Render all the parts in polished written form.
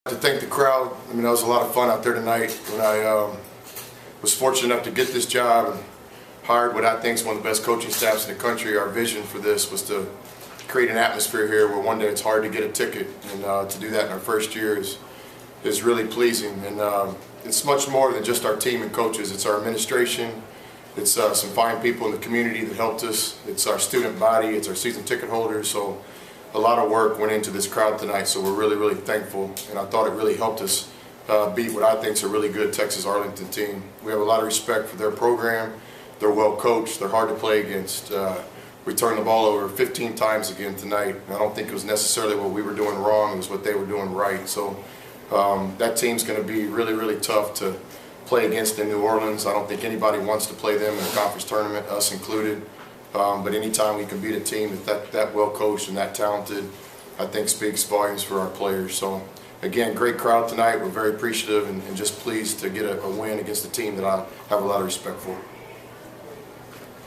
To thank the crowd. I mean, that was a lot of fun out there tonight. When I was fortunate enough to get this job and hired what I think is one of the best coaching staffs in the country, our vision for this was to create an atmosphere here where one day it's hard to get a ticket, and to do that in our first year is really pleasing. And it's much more than just our team and coaches. It's our administration. It's some fine people in the community that helped us. It's our student body. It's our season ticket holders. So a lot of work went into this crowd tonight, so we're really, really thankful. And I thought it really helped us beat what I think is a really good Texas Arlington team. We have a lot of respect for their program. They're well coached. They're hard to play against. We turned the ball over 15 times again tonight. And I don't think it was necessarily what we were doing wrong. It was what they were doing right. So that team's going to be really, really tough to play against in New Orleans. I don't think anybody wants to play them in a conference tournament, us included. But anytime we can beat a team that well coached and that talented, I think speaks volumes for our players. So again, great crowd tonight. We're very appreciative and just pleased to get a win against a team that I have a lot of respect for.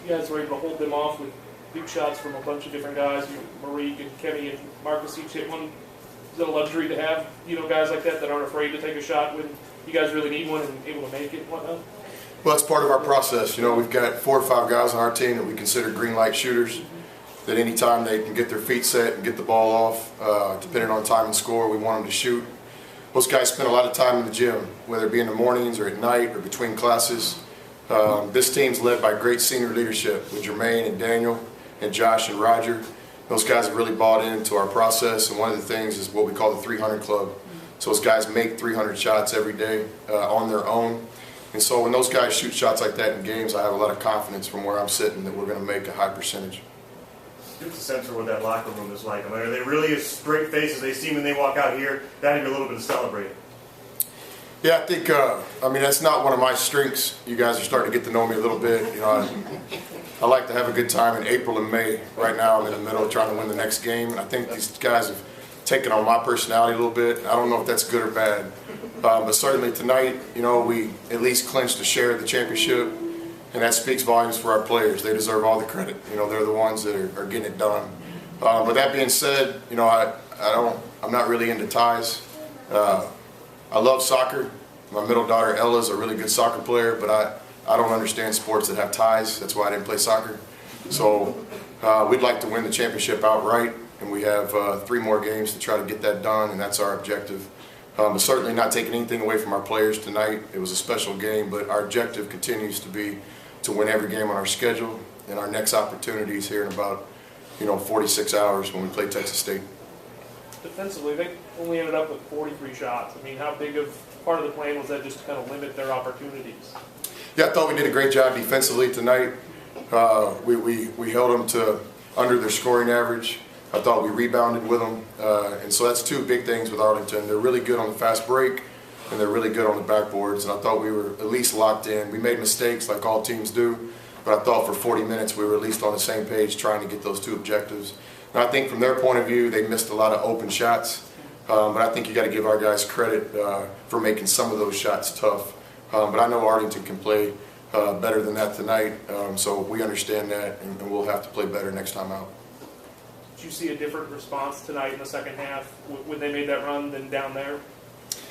You guys were able to hold them off with big shots from a bunch of different guys. Marique and Kenny and Marcus each hit one. Is it a luxury to have guys like that aren't afraid to take a shot when you guys really need one and able to make it and whatnot? Well, it's part of our process. We've got 4 or 5 guys on our team that we consider green light shooters, that anytime they can get their feet set and get the ball off, depending on time and score, we want them to shoot. Those guys spend a lot of time in the gym, whether it be in the mornings or at night or between classes. This team's led by great senior leadership with Jermaine and Daniel and Josh and Roger. Those guys have really bought into our process, and one of the things is what we call the 300 Club. So those guys make 300 shots every day on their own. And so when those guys shoot shots like that in games, I have a lot of confidence from where I'm sitting that we're going to make a high percentage. Give us a sense for what that locker room is like. I mean, are they really as straight faces they seem when they walk out here? That would be a little bit of celebrating. Yeah, I think, that's not one of my strengths. You guys are starting to get to know me a little bit. I like to have a good time in April and May. Right now I'm in the middle trying to win the next game, and I think these guys have taken on my personality a little bit. I don't know if that's good or bad. But certainly tonight, we at least clinched a share of the championship, and that speaks volumes for our players. They deserve all the credit. They're the ones that are getting it done. With that being said, I'm not really into ties. I love soccer. My middle daughter Ella's a really good soccer player, but I don't understand sports that have ties. That's why I didn't play soccer. So we'd like to win the championship outright, and we have 3 more games to try to get that done, and that's our objective. But certainly not taking anything away from our players tonight. It was a special game, but our objective continues to be to win every game on our schedule, and our next opportunity is here in about 46 hours when we play Texas State. Defensively, they only ended up with 43 shots. I mean, how big of part of the plan was that just to kind of limit their opportunities? Yeah, I thought we did a great job defensively tonight. We held them to under their scoring average. I thought we rebounded with them, and so that's 2 big things with Arlington. They're really good on the fast break, and they're really good on the backboards, and I thought we were at least locked in. We made mistakes like all teams do, but I thought for 40 minutes we were at least on the same page trying to get those 2 objectives. And I think from their point of view, they missed a lot of open shots, but I think you got to give our guys credit for making some of those shots tough. But I know Arlington can play better than that tonight, so we understand that, and we'll have to play better next time out. Did you see a different response tonight in the second half when they made that run than down there?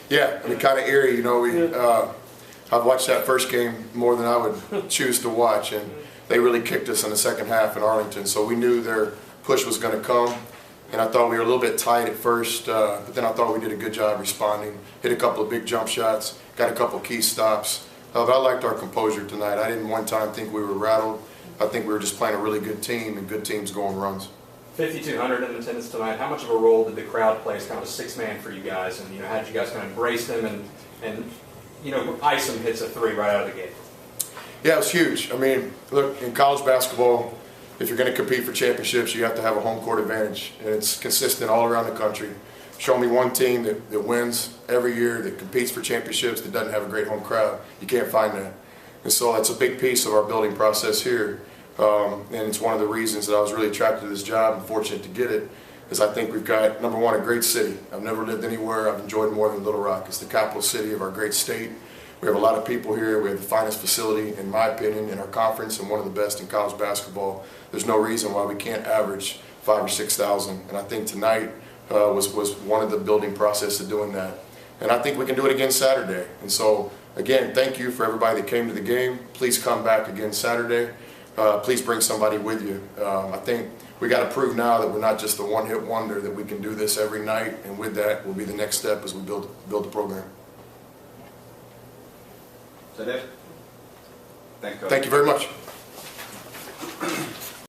Yeah, I mean, kind of eerie. I've watched that first game more than I would choose to watch, and they really kicked us in the second half in Arlington. So we knew their push was going to come, and I thought we were a little bit tight at first, but then I thought we did a good job responding. Hit a couple of big jump shots, got a couple of key stops. But I liked our composure tonight. I didn't one time think we were rattled. I think we were just playing a really good team, and good teams go on runs. 5,200 in attendance tonight. How much of a role did the crowd play as kind of a 6-man for you guys? And how did you guys kind of embrace them and Isom hits a 3 right out of the gate? Yeah, it was huge. I mean, look, in college basketball, if you're going to compete for championships, you have to have a home court advantage, and it's consistent all around the country. Show me one team that wins every year, that competes for championships, that doesn't have a great home crowd. You can't find that. And so that's a big piece of our building process here. And it's one of the reasons that I was really attracted to this job and fortunate to get it, is I think we've got, number one, a great city. I've never lived anywhere I've enjoyed more than Little Rock. It's the capital city of our great state. We have a lot of people here. We have the finest facility, in my opinion, in our conference, and one of the best in college basketball. There's no reason why we can't average 5,000 or 6,000, and I think tonight was one of the building process of doing that. and I think we can do it again Saturday. And so, again, thank you for everybody that came to the game. Please come back again Saturday. Please bring somebody with you. I think we got to prove now that we're not just the one-hit wonder, that we can do this every night, and with that will be the next step as we build the program. Is that it? Thank you. Thank you very much.